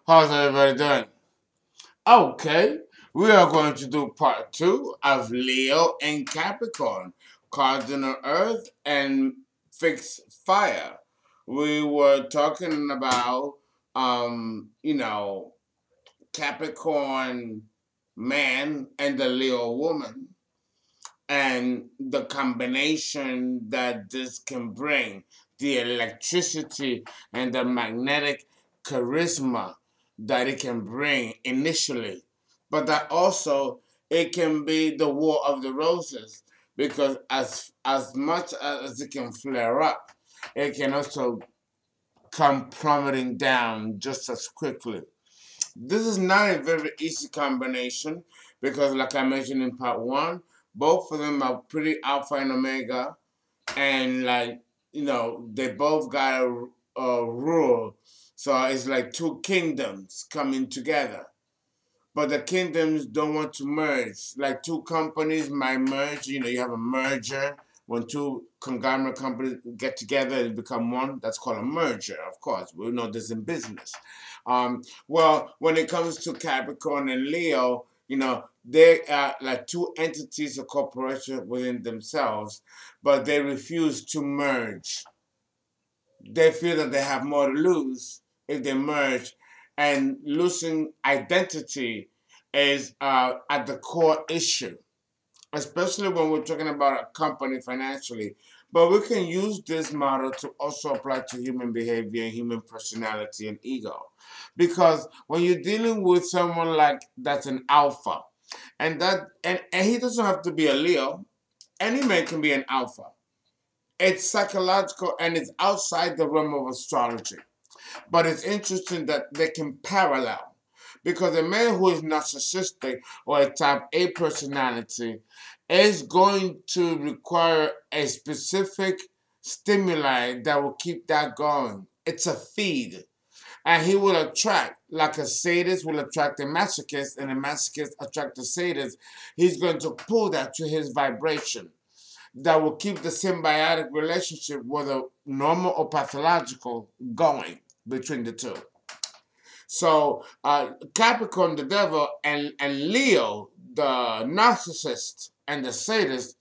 How's everybody doing? Okay, we are going to do part two of Leo and Capricorn, cardinal Earth and fixed fire. We were talking about, you know, Capricorn man and the Leo woman, and the combination that this can bring, the electricity and the magnetic charisma that it can bring initially, but that also it can be the war of the roses, because as much as it can flare up, it can also come plummeting down just as quickly. This is not a very easy combination because, like I mentioned in part one, both of them are pretty alpha and omega, and they both got a rule. So it's like two kingdoms coming together, but the kingdoms don't want to merge. Like two companies might merge. You have a merger when two conglomerate companies get together and become one. That's called a merger, of course. We know this in business. Well, when it comes to Capricorn and Leo, they are like two entities or corporations within themselves, but they refuse to merge. They feel that they have more to lose if they merge, and losing identity is at the core issue, especially when we're talking about a company financially. But we can use this model to also apply to human behavior, human personality, and ego. Because when you're dealing with someone like that's an alpha, and he doesn't have to be a Leo, any man can be an alpha. It's psychological and it's outside the realm of astrology. But it's interesting that they can parallel. Because a man who is narcissistic or a type A personality is going to require a specific stimuli that will keep that going. It's a feed. And he will attract, like a sadist will attract a masochist, and a masochist attract a sadist. He's going to pull that to his vibration that will keep the symbiotic relationship, whether normal or pathological, going between the two. So Capricorn, the devil, and Leo, the narcissist and the sadist,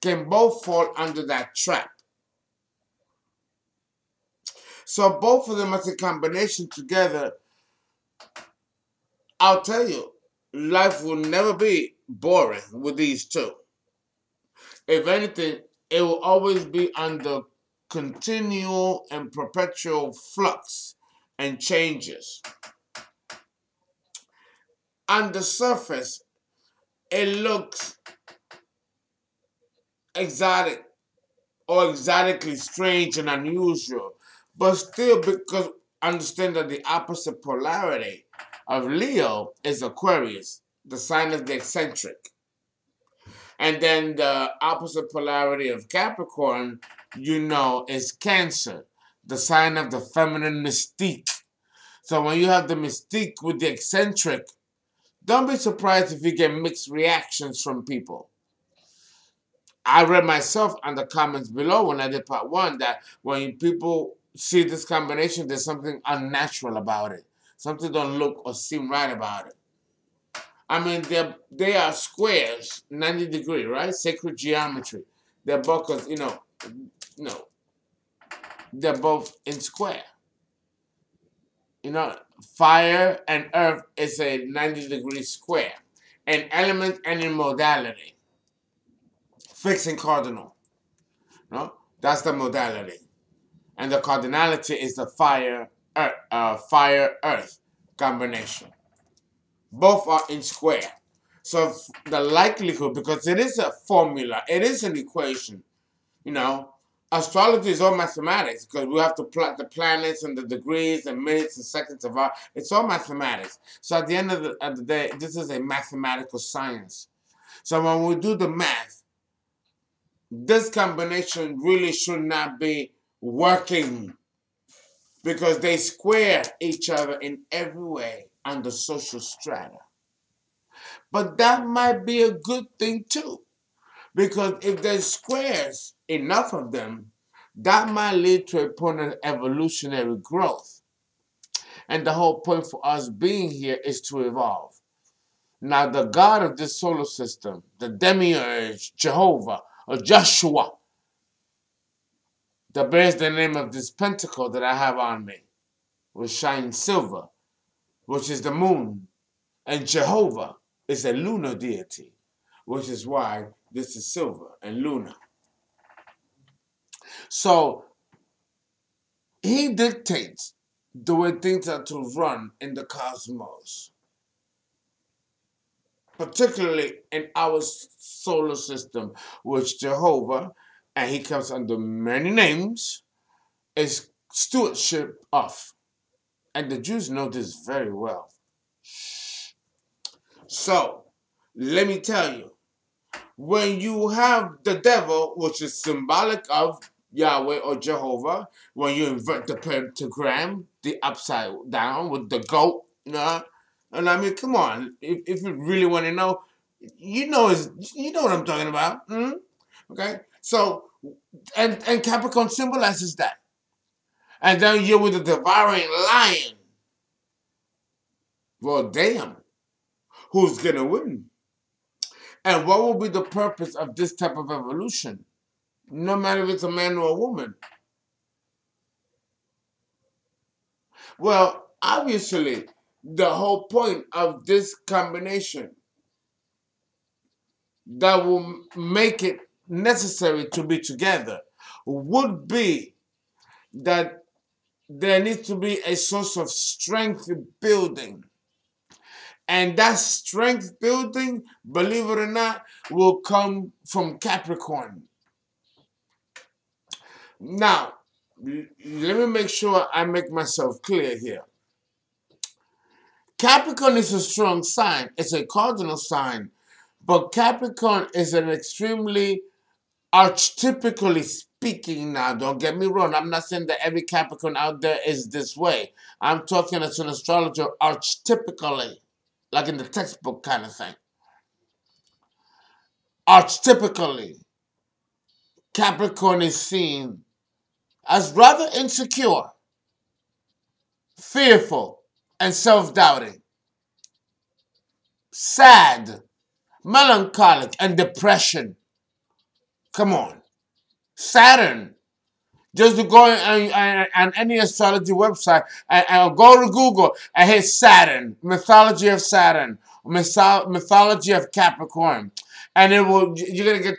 can both fall under that trap. So both of them as a combination together, I'll tell you, life will never be boring with these two. If anything, it will always be under continual and perpetual flux and changes. On the surface, it looks exotic or exotically strange and unusual, but still, because understand that the opposite polarity of Leo is Aquarius, the sign of the eccentric. And then the opposite polarity of Capricorn, is Cancer, the sign of the feminine mystique. So when you have the mystique with the eccentric, don't be surprised if you get mixed reactions from people. I read myself on the comments below when I did part one that when people see this combination, there's something unnatural about it. Something don't look or seem right about it. I mean, they are squares, 90 degree, right? Sacred geometry. They're both, they're both in square. Fire and earth is a 90-degree square. An element and a modality. Fixed and cardinal. No? That's the modality. And the cardinality is the fire-earth combination. Both are in square. So the likelihood, because it is a formula, it is an equation, astrology is all mathematics because we have to plot the planets and the degrees and minutes and seconds of our, it's all mathematics. So at the end of the day, this is a mathematical science. So when we do the math, this combination really should not be working because they square each other in every way on the social strata. But that might be a good thing too, Because if there's squares, enough of them, that might lead to a point of evolutionary growth. And the whole point for us being here is to evolve. Now, the God of this solar system, the demiurge, Jehovah, or Joshua, that bears the name of this pentacle that I have on me, which shines silver, which is the moon. And Jehovah is a lunar deity, which is why this is silver and lunar. So he dictates the way things are to run in the cosmos, particularly in our solar system, which Jehovah, and he comes under many names, is stewardship of. And the Jews know this very well. So, let me tell you, when you have the devil, which is symbolic of Yahweh or Jehovah, when you invert the pentagram, the upside down with the goat, and I mean, come on, if you really want to know, you know what I'm talking about. Okay, so and Capricorn symbolizes that, and then you're with the devouring lion. Well, damn, who's gonna win? And what will be the purpose of this type of evolution? No matter if it's a man or a woman. Well, obviously, the whole point of this combination that will make it necessary to be together would be that there needs to be a source of strength building. And that strength building, believe it or not, will come from Capricorn. Now, let me make sure I make myself clear here. Capricorn is a strong sign. It's a cardinal sign. But Capricorn is an extremely, archetypically speaking now, don't get me wrong. I'm not saying that every Capricorn out there is this way. I'm talking as an astrologer archetypically, like in the textbook kind of thing. Archetypically, Capricorn is seen as rather insecure, fearful, and self-doubting, sad, melancholic, and depression. Come on. Saturn. Just to go on any astrology website and go to Google and hit Saturn, mythology of Saturn, mythology of Capricorn. And you're going to get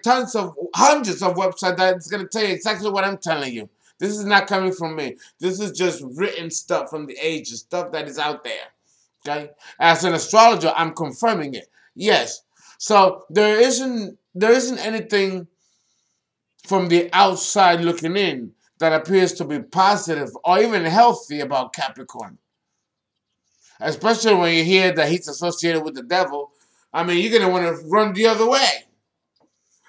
hundreds of websites that's going to tell you exactly what I'm telling you. This is not coming from me. This is just written stuff from the ages, stuff that is out there. Okay? As an astrologer, I'm confirming it. Yes. So there isn't anything from the outside looking in that appears to be positive or even healthy about Capricorn. Especially when you hear that he's associated with the devil. I mean, you're going to want to run the other way.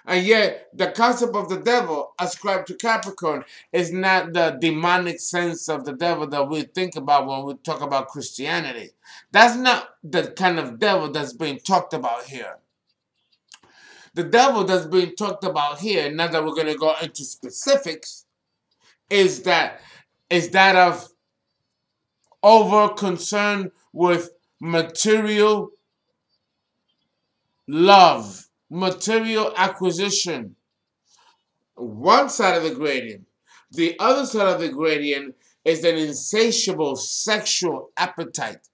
And yet, the concept of the devil ascribed to Capricorn is not the demonic sense of the devil that we think about when we talk about Christianity. That's not the kind of devil that's being talked about here. The devil that's being talked about here, now that we're going to go into specifics, is that of over concern with material love, material acquisition. One side of the gradient. The other side of the gradient is an insatiable sexual appetite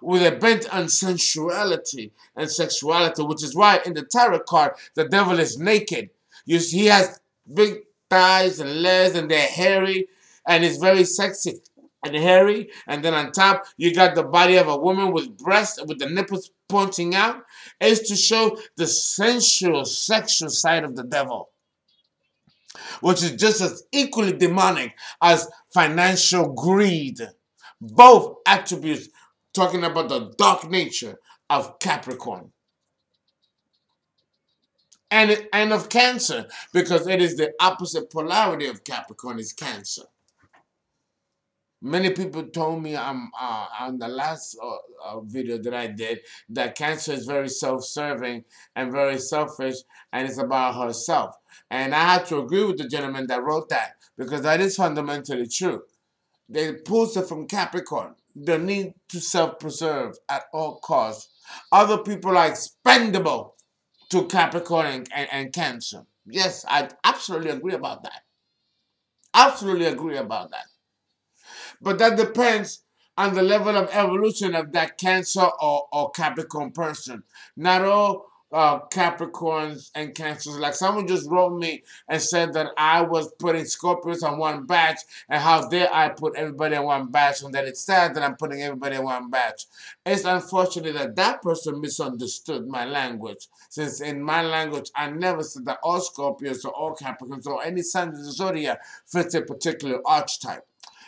with a bent on sensuality and sexuality, which is why in the tarot card, the devil is naked. You see, he has big thighs and legs, and they're hairy, and it's very sexy and hairy. And then on top, you got the body of a woman with breasts, with the nipples pointing out. It's to show the sensual, sexual side of the devil, which is just as equally demonic as financial greed. Both attributes talking about the dark nature of Capricorn. And of Cancer, because it is the opposite polarity of Capricorn is Cancer. Many people told me on the last video that I did that Cancer is very self-serving and very selfish, and it's about herself. And I had to agree with the gentleman that wrote that, because that is fundamentally true. They pulls it from Capricorn. The need to self-preserve at all costs. Other people are expendable to Capricorn and Cancer. Yes, I absolutely agree about that. Absolutely agree about that. But that depends on the level of evolution of that Cancer or Capricorn person. Not all Capricorns and Cancers. Like someone just wrote me and said that I was putting Scorpios on one batch, and how dare I put everybody on one batch, and that it's sad that I'm putting everybody on one batch. It's unfortunate that that person misunderstood my language, since in my language I never said that all Scorpios or all Capricorns or any sign of the zodiac fits a particular archetype.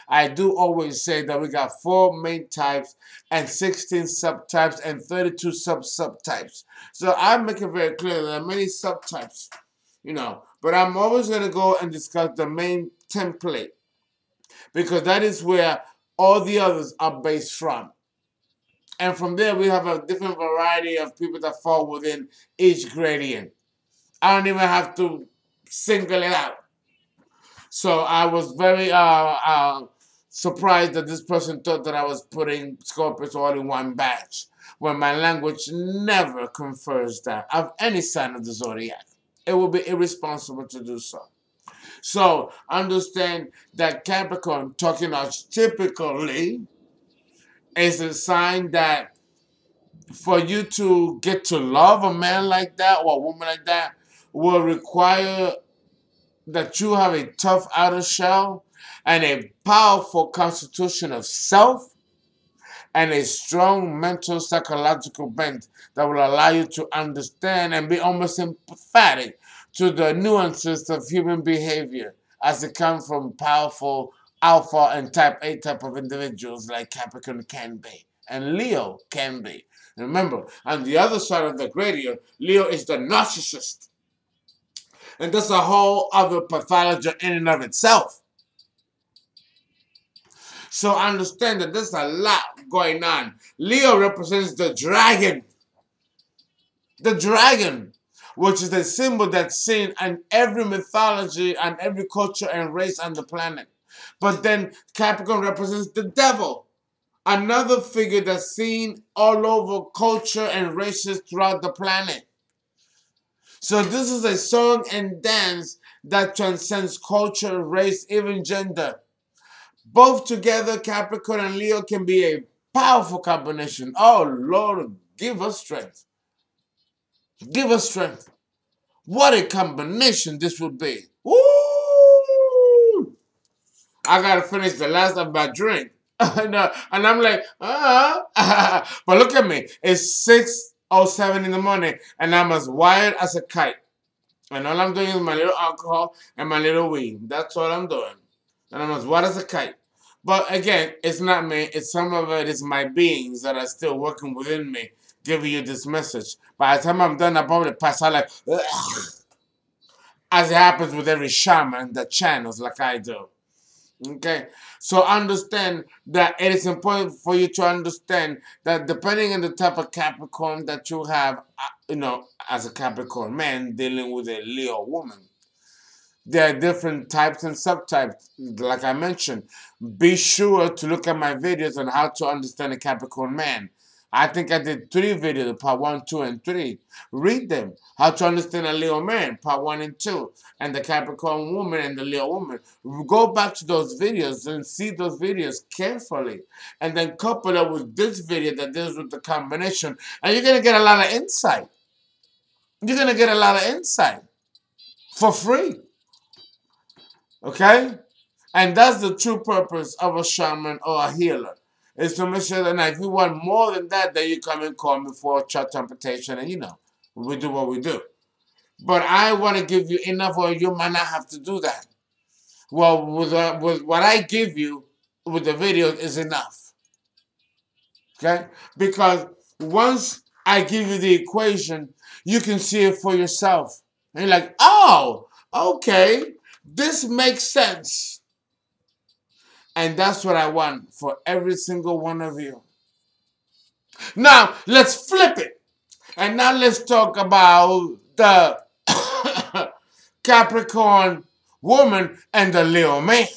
I do always say that we got 4 main types and 16 subtypes and 32 subtypes. So I make it very clear that there are many subtypes, but I'm always going to go and discuss the main template, because that is where all the others are based from. And from there, we have a different variety of people that fall within each gradient. I don't even have to single it out. So I was very surprised that this person thought that I was putting Scorpios all in one batch, when my language never confers that of any sign of the zodiac. It would be irresponsible to do so. So understand that Capricorn, talking archetypically, is a sign that for you to get to love a man like that or a woman like that will require that you have a tough outer shell and a powerful constitution of self and a strong mental psychological bent that will allow you to understand and be almost empathetic to the nuances of human behavior as it comes from powerful alpha and type A type of individuals like Capricorn can be and Leo can be. And remember, on the other side of the gradient, Leo is the narcissist. And that's a whole other pathology in and of itself. So understand that there's a lot going on. Leo represents the dragon. The dragon, which is a symbol that's seen in every mythology and every culture and race on the planet. But then Capricorn represents the devil. Another figure that's seen all over culture and races throughout the planet. So this is a song and dance that transcends culture, race, even gender. Both together, Capricorn and Leo can be a powerful combination. Oh, Lord, give us strength. Give us strength. What a combination this would be. Woo! I got to finish the last of my drink. And I'm like, But look at me. It's 6:07 in the morning, and I'm as wired as a kite. And all I'm doing is my little alcohol and my little weed. That's all I'm doing. And I'm as wired as a kite. But again, it's not me. It's some of it is my beings that are still working within me, giving you this message. By the time I'm done, I probably pass out like, as it happens with every shaman that channels like I do. Okay, so understand that it is important for you to understand that depending on the type of Capricorn that you have, as a Capricorn man dealing with a Leo woman, there are different types and subtypes. Like I mentioned, be sure to look at my videos on how to understand a Capricorn man. I think I did 3 videos, part 1, 2, and 3. Read them. How to understand a Leo man, part 1 and 2. And the Capricorn woman and the Leo woman. Go back to those videos and see those videos carefully. And then couple it with this video that deals with the combination. And you're going to get a lot of insight. You're going to get a lot of insight. For free. Okay? And that's the true purpose of a shaman or a healer. Is to make sure that if you want more than that, then you come and call me for a chart interpretation, and we do what we do. But I want to give you enough, or you might not have to do that. Well, with what I give you with the video is enough. Okay? Because once I give you the equation, you can see it for yourself. And you're like, oh, okay, this makes sense. And that's what I want for every single one of you. Now, let's flip it. And now let's talk about the Capricorn woman and the Leo man.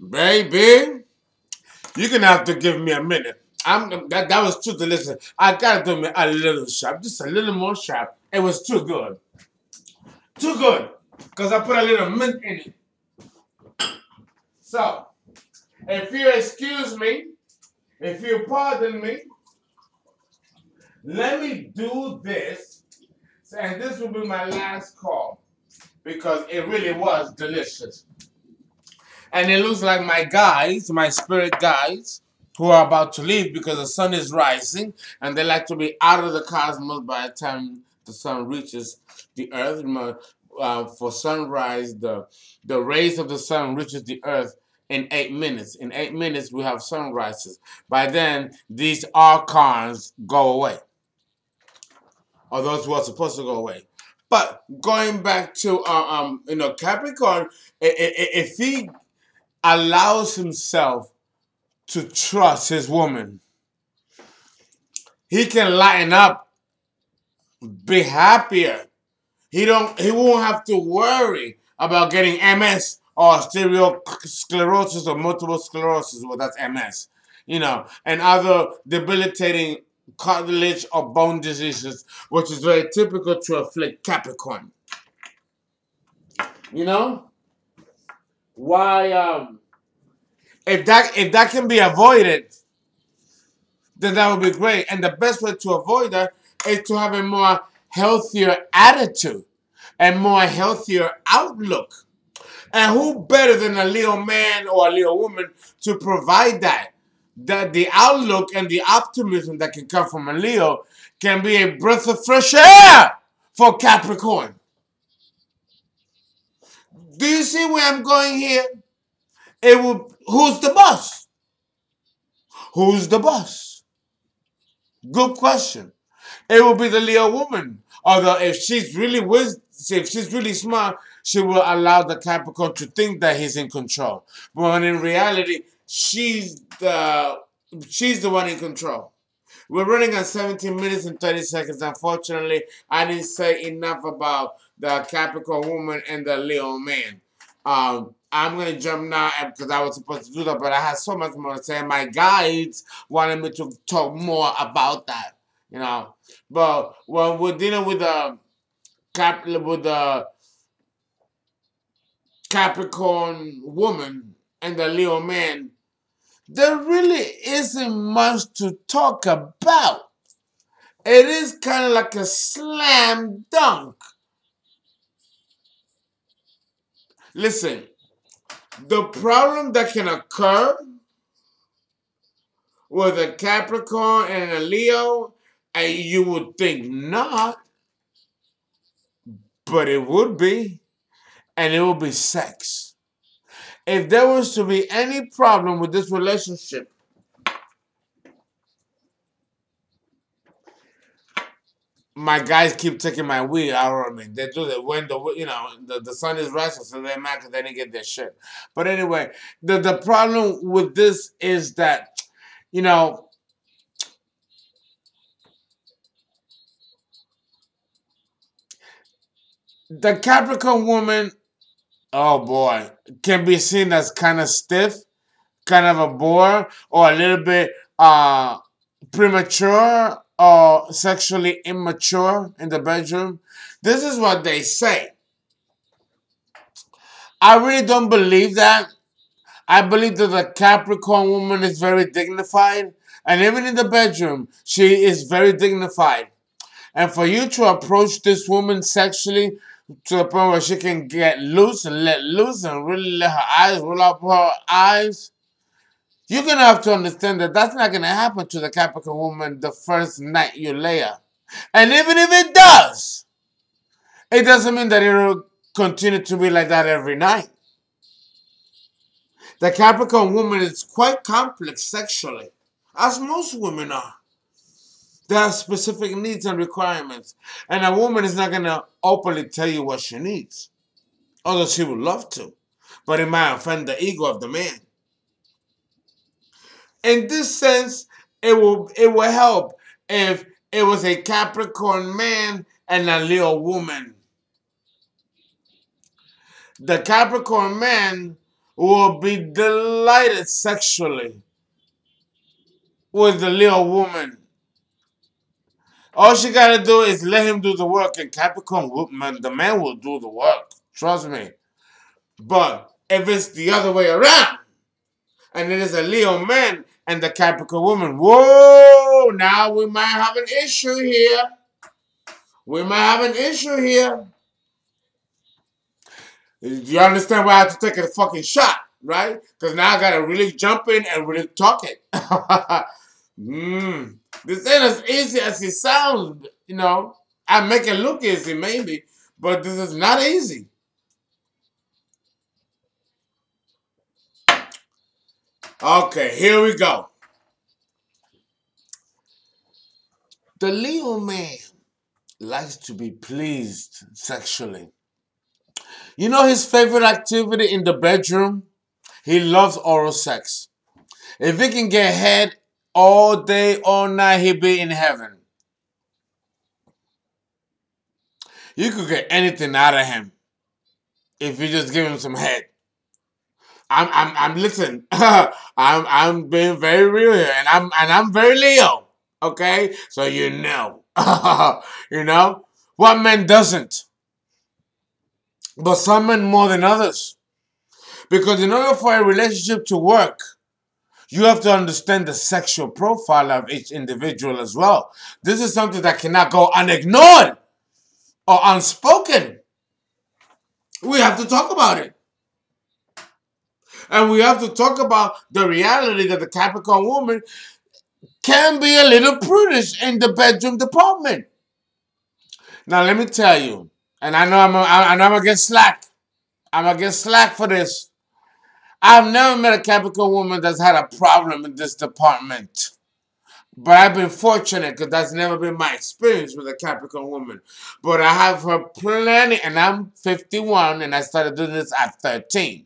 Baby, you're gonna have to give me a minute. That was too delicious. I gotta do me a little sharp, just a little more sharp. It was too good. Too good. Because I put a little mint in it. So, if you excuse me, if you pardon me, let me do this. And this will be my last call. Because it really was delicious. And it looks like my guys, my spirit guides, who are about to leave because the sun is rising and they like to be out of the cosmos by the time the sun reaches the earth. For sunrise, the rays of the sun reaches the earth in 8 minutes. In 8 minutes, we have sunrises. By then, these archons go away. Or those who are supposed to go away. But going back to Capricorn, if he allows himself to trust his woman, he can lighten up, be happier. He won't have to worry about getting MS or sclerosis or multiple sclerosis. Well, that's MS, and other debilitating cartilage or bone diseases, which is very typical to afflict Capricorn. Why? If that can be avoided, then that would be great. And the best way to avoid that is to have a more healthier attitude and more healthier outlook. And who better than a Leo man or a Leo woman to provide that? That the outlook and the optimism that can come from a Leo can be a breath of fresh air for Capricorn. Do you see where I'm going here? Who's the boss? Who's the boss? Good question. It will be the Leo woman. Although if she's really smart, she will allow the Capricorn to think that he's in control. But when in reality, she's the one in control. We're running on 17 minutes and 30 seconds. Unfortunately, I didn't say enough about the Capricorn woman and the Leo man. I'm going to jump now because I was supposed to do that, but I had so much more to say. My guides wanted me to talk more about that, But when we're dealing with the Capricorn woman and the Leo man, there really isn't much to talk about. It is kind of like a slam dunk. Listen, the problem that can occur with a Capricorn and a Leo, and you would think not, but it would be, and it would be sex. If there was to be any problem with this relationship, my guys keep taking my weed out of me. They do that when the sun is rising, so they're mad because they didn't get their shit. But anyway, the problem with this is that, the Capricorn woman, oh boy, can be seen as kind of stiff, kind of a bore, or a little bit premature or sexually immature in the bedroom. This is what they say. I really don't believe that. I believe that the Capricorn woman is very dignified. And even in the bedroom, she is very dignified. And for you to approach this woman sexually to the point where she can get loose and let loose and really let her eyes roll up her eyes, you're going to have to understand that that's not going to happen to the Capricorn woman the first night you lay her. And even if it does, it doesn't mean that it will continue to be like that every night. The Capricorn woman is quite complex sexually, as most women are. There are specific needs and requirements. And a woman is not going to openly tell you what she needs. Although she would love to. But it might offend the ego of the man. In this sense, it will help if it was a Capricorn man and a Leo woman. The Capricorn man will be delighted sexually with the Leo woman. All she gotta do is let him do the work, and Capricorn, the man will do the work. Trust me. But if it's the other way around, and it is a Leo man and the Capricorn woman, whoa, now we might have an issue here. We might have an issue here. You understand why I have to take a fucking shot, right? Because now I gotta really jump in and really talk it. This ain't as easy as it sounds, you know. I make it look easy, maybe, but this is not easy. Okay, here we go. The Leo man likes to be pleased sexually. You know his favorite activity in the bedroom? He loves oral sex. If he can get head all day, all night, he'll be in heaven. You could get anything out of him if you just give him some head. Listen. I'm being very real here, and I'm very Leo. Okay, so you know, you know what man doesn't, but some men more than others. Because in order for a relationship to work, you have to understand the sexual profile of each individual as well. This is something that cannot go unignored or unspoken. We have to talk about it. And we have to talk about the reality that the Capricorn woman can be a little prudish in the bedroom department. Now, let me tell you, and I know I'm going to get slack. I'm going to get slack for this. I've never met a Capricorn woman that's had a problem in this department. But I've been fortunate because that's never been my experience with a Capricorn woman. But I have heard plenty, and I'm 51, and I started doing this at 13.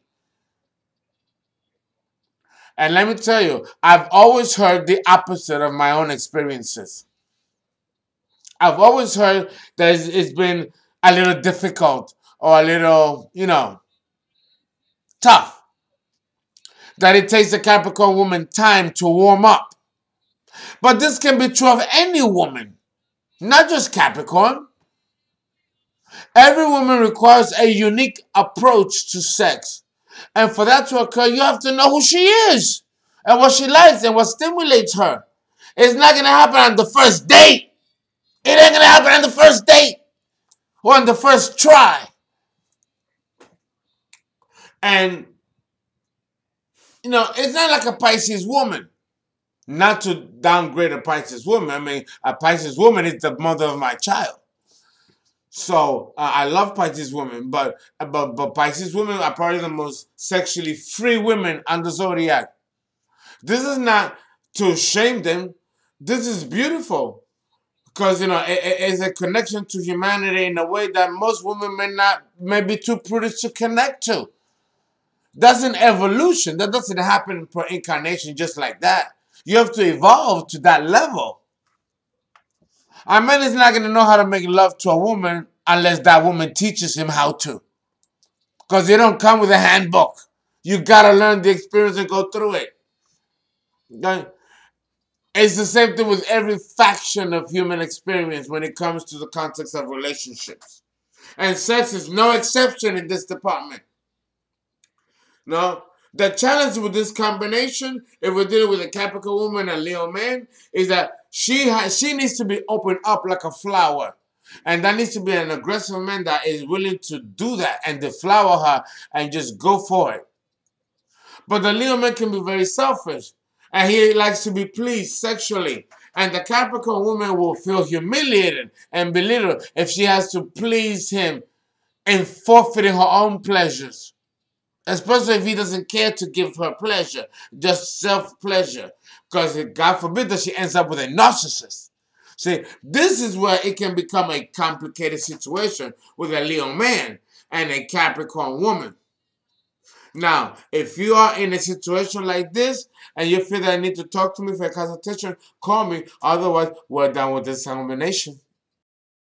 And let me tell you, I've always heard the opposite of my own experiences. I've always heard that it's been a little difficult or a little, tough. That it takes a Capricorn woman time to warm up. But this can be true of any woman, not just Capricorn. Every woman requires a unique approach to sex. And for that to occur, you have to know who she is and what she likes and what stimulates her. It's not going to happen on the first date. It ain't going to happen on the first date or on the first try. And, it's not like a Pisces woman. Not to downgrade a Pisces woman. I mean, a Pisces woman is the mother of my child. So I love Pisces women, but Pisces women are probably the most sexually free women on the zodiac. This is not to shame them. This is beautiful because it's a connection to humanity in a way that most women may be too prudish to connect to. That's an evolution. That doesn't happen per incarnation just like that. You have to evolve to that level. A man is not going to know how to make love to a woman unless that woman teaches him how to. Because they don't come with a handbook. You got to learn the experience and go through it. It's the same thing with every faction of human experience when it comes to the context of relationships. And sex is no exception in this department. No. The challenge with this combination, if we're dealing with a Capricorn woman and Leo man, is that she needs to be opened up like a flower. And that needs to be an aggressive man that is willing to do that and deflower her and just go for it. But the Leo man can be very selfish. And he likes to be pleased sexually. And the Capricorn woman will feel humiliated and belittled if she has to please him in forfeiting her own pleasures. Especially if he doesn't care to give her pleasure, just self-pleasure. Because God forbid that she ends up with a narcissist. See, this is where it can become a complicated situation with a Leo man and a Capricorn woman. Now, if you are in a situation like this and you feel that I need to talk to me for a consultation, call me. Otherwise, we're done with this combination.